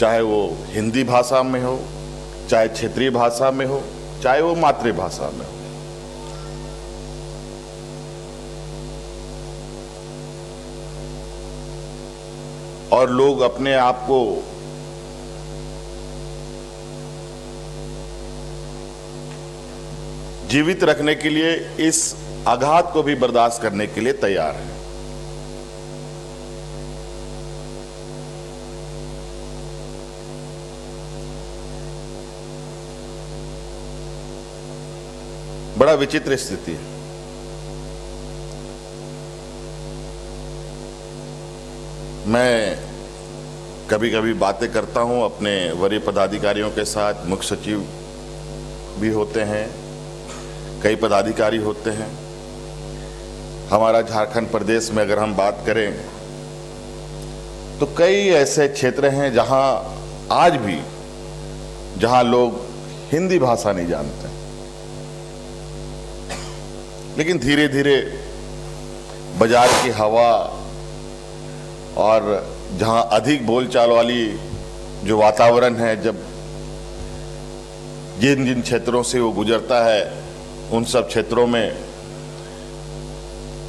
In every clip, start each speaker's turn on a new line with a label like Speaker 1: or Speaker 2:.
Speaker 1: चाहे वो हिंदी भाषा में हो, चाहे क्षेत्रीय भाषा में हो, चाहे वो मातृभाषा में हो। और लोग अपने आप को जीवित रखने के लिए इस आघात को भी बर्दाश्त करने के लिए तैयार हैं। बड़ा विचित्र स्थिति है। मैं कभी कभी बातें करता हूं अपने वरीय पदाधिकारियों के साथ, मुख्य सचिव भी होते हैं, कई पदाधिकारी होते हैं। हमारा झारखंड प्रदेश में अगर हम बात करें तो कई ऐसे क्षेत्र हैं जहां आज भी लोग हिंदी भाषा नहीं जानते, लेकिन धीरे धीरे बाजार की हवा और जहां अधिक बोलचाल वाली जो वातावरण है, जब जिन जिन क्षेत्रों से वो गुजरता है उन सब क्षेत्रों में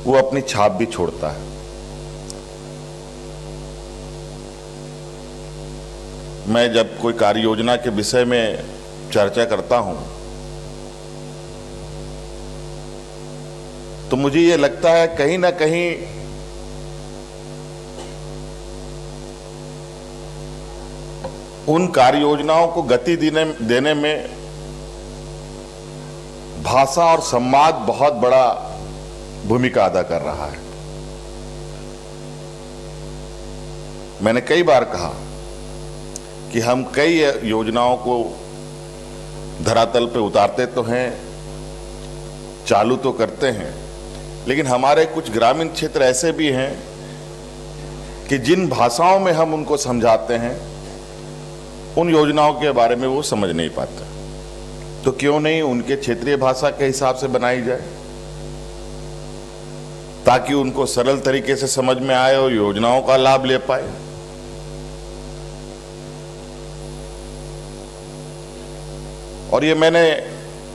Speaker 1: वो अपनी छाप भी छोड़ता है। मैं जब कोई कार्य योजना के विषय में चर्चा करता हूं तो मुझे ये लगता है कहीं ना कहीं उन कार्य योजनाओं को गति देने में भाषा और संवाद बहुत बड़ा भूमिका अदा कर रहा है। मैंने कई बार कहा कि हम कई योजनाओं को धरातल पे उतारते तो हैं, चालू तो करते हैं, लेकिन हमारे कुछ ग्रामीण क्षेत्र ऐसे भी हैं कि जिन भाषाओं में हम उनको समझाते हैं उन योजनाओं के बारे में वो समझ नहीं पाते। तो क्यों नहीं उनके क्षेत्रीय भाषा के हिसाब से बनाई जाए ताकि उनको सरल तरीके से समझ में आए और योजनाओं का लाभ ले पाए। और ये मैंने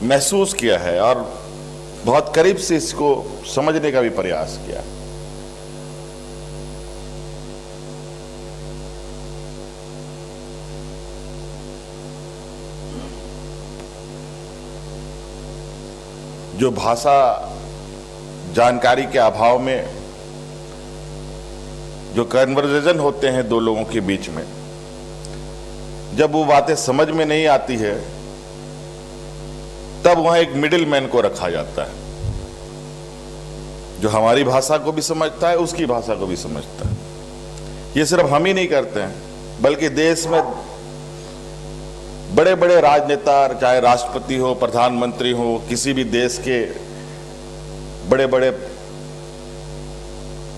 Speaker 1: महसूस किया है और बहुत करीब से इसको समझने का भी प्रयास किया। जो भाषा जानकारी के अभाव में जो कन्वर्सेशन होते हैं दो लोगों के बीच में, जब वो बातें समझ में नहीं आती है तब वहां एक मिडिल मैन को रखा जाता है जो हमारी भाषा को भी समझता है, उसकी भाषा को भी समझता है। ये सिर्फ हम ही नहीं करते हैं, बल्कि देश में बड़े बड़े राजनेता, चाहे राष्ट्रपति हो, प्रधानमंत्री हो, किसी भी देश के बड़े बड़े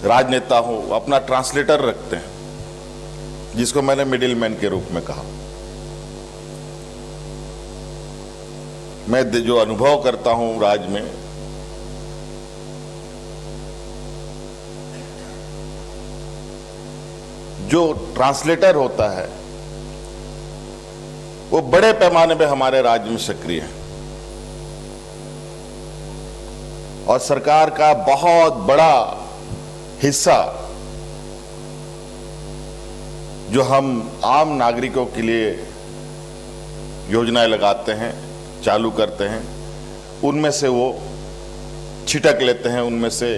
Speaker 1: राजनेता हो, अपना ट्रांसलेटर रखते हैं, जिसको मैंने मिडिल मैन के रूप में कहा। मैं जो अनुभव करता हूं राज्य में, जो ट्रांसलेटर होता है वो बड़े पैमाने पे हमारे राज्य में सक्रिय है और सरकार का बहुत बड़ा हिस्सा जो हम आम नागरिकों के लिए योजनाएं लगाते हैं, चालू करते हैं, उनमें से वो छिटक लेते हैं, उनमें से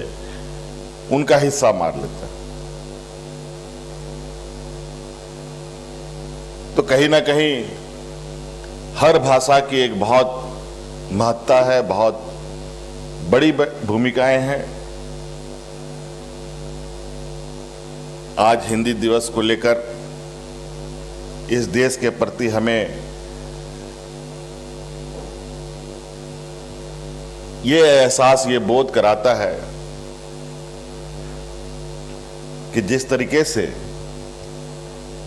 Speaker 1: उनका हिस्सा मार लेते हैं। तो कहीं ना कहीं हर भाषा की एक बहुत महत्ता है, बहुत बड़ी भूमिकाएं हैं। आज हिंदी दिवस को लेकर इस देश के प्रति हमें ये एहसास, ये बोध कराता है कि जिस तरीके से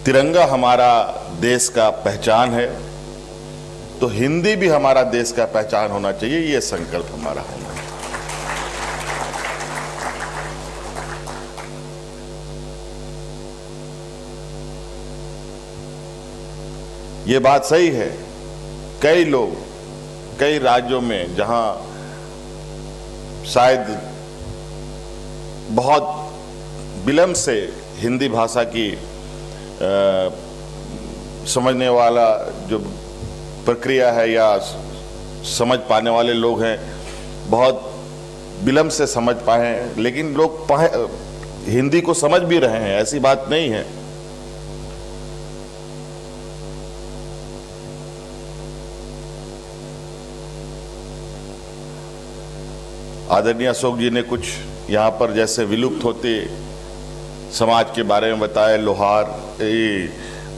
Speaker 1: तिरंगा हमारा देश का पहचान है, तो हिंदी भी हमारा देश का पहचान होना चाहिए। ये संकल्प हमारा होना है। ये बात सही है, कई लोग कई राज्यों में जहां शायद बहुत विलंब से हिंदी भाषा की समझने वाला जो प्रक्रिया है या समझ पाने वाले लोग हैं, बहुत विलंब से समझ पाए हैं, लेकिन लोग हिंदी को समझ भी रहे हैं, ऐसी बात नहीं है। आदरणीय अशोक जी ने कुछ यहाँ पर जैसे विलुप्त होते समाज के बारे में बताया, लोहार,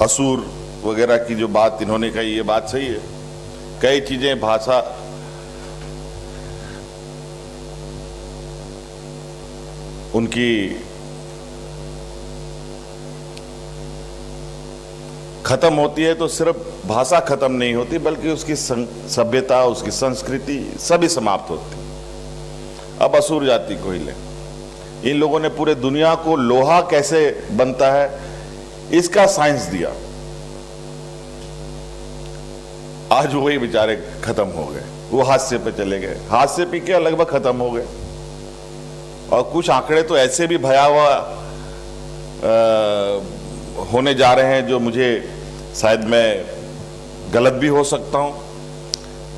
Speaker 1: असुर वगैरह की जो बात इन्होंने कही, ये बात सही है। कई चीजें भाषा उनकी खत्म होती है तो सिर्फ भाषा खत्म नहीं होती, बल्कि उसकी सभ्यता, उसकी संस्कृति सभी समाप्त होती। अब असुर जाति को ही ले, इन लोगों ने पूरे दुनिया को लोहा कैसे बनता है इसका साइंस दिया। आज वही बेचारे खत्म हो गए, वो हादसे पे चले गए, हादसे पे क्या लगभग खत्म हो गए। और कुछ आंकड़े तो ऐसे भी भयावह होने जा रहे हैं जो मुझे शायद मैं गलत भी हो सकता हूं,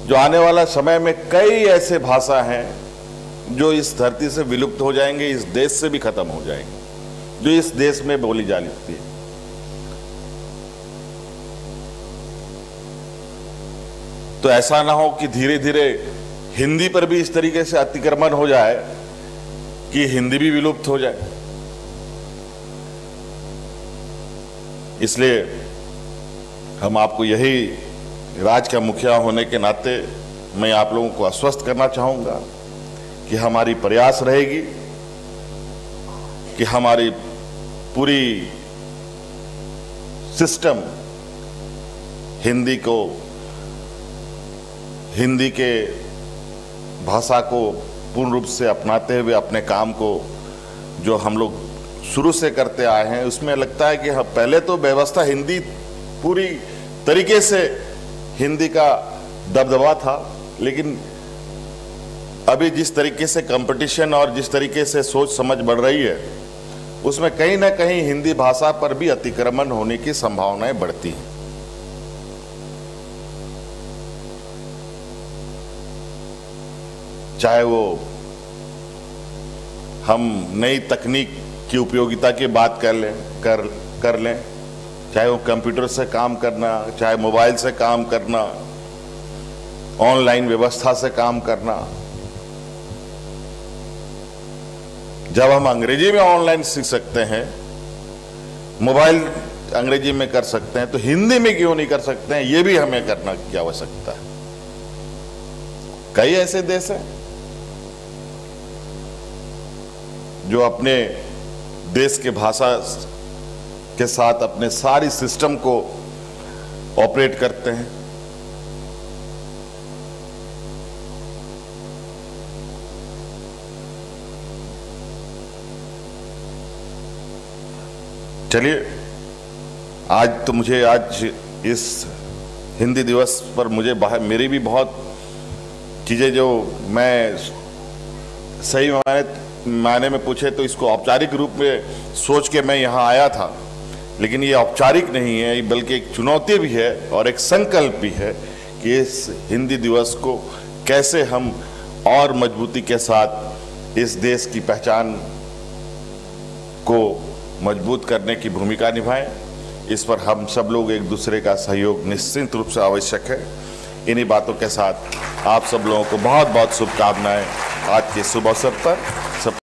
Speaker 1: जो आने वाला समय में कई ऐसे भाषा हैं जो इस धरती से विलुप्त हो जाएंगे, इस देश से भी खत्म हो जाएंगे, जो इस देश में बोली जाती है। तो ऐसा ना हो कि धीरे धीरे हिंदी पर भी इस तरीके से अतिक्रमण हो जाए कि हिंदी भी विलुप्त हो जाए। इसलिए हम आपको यही राज्य का मुखिया होने के नाते मैं आप लोगों को आश्वस्त करना चाहूंगा कि हमारी प्रयास रहेगी कि हमारी पूरी सिस्टम हिंदी के भाषा को पूर्ण रूप से अपनाते हुए अपने काम को जो हम लोग शुरू से करते आए हैं, उसमें लगता है कि पहले तो व्यवस्था हिंदी पूरी तरीके से हिंदी का दबदबा था, लेकिन अभी जिस तरीके से कंपटीशन और जिस तरीके से सोच समझ बढ़ रही है, उसमें कहीं ना कहीं हिंदी भाषा पर भी अतिक्रमण होने की संभावनाएं बढ़ती हैं। चाहे वो हम नई तकनीक की उपयोगिता की बात कर लें, चाहे वो कंप्यूटर से काम करना, चाहे मोबाइल से काम करना, ऑनलाइन व्यवस्था से काम करना। जब हम अंग्रेजी में ऑनलाइन सीख सकते हैं, मोबाइल अंग्रेजी में कर सकते हैं, तो हिंदी में क्यों नहीं कर सकते हैं? ये भी हमें करना की आवश्यकता है। कई ऐसे देश हैं जो अपने देश के भाषा के साथ अपने सारी सिस्टम को ऑपरेट करते हैं। चलिए, आज इस हिंदी दिवस पर मेरी भी बहुत चीज़ें जो मैं सही मायने में पूछे तो इसको औपचारिक रूप में सोच के मैं यहाँ आया था, लेकिन ये औपचारिक नहीं है, बल्कि एक चुनौती भी है और एक संकल्प भी है कि इस हिंदी दिवस को कैसे हम और मजबूती के साथ इस देश की पहचान को मजबूत करने की भूमिका निभाएं। इस पर हम सब लोग एक दूसरे का सहयोग निश्चित रूप से आवश्यक है। इन्हीं बातों के साथ आप सब लोगों को बहुत बहुत शुभकामनाएं आज के शुभ अवसर पर। सब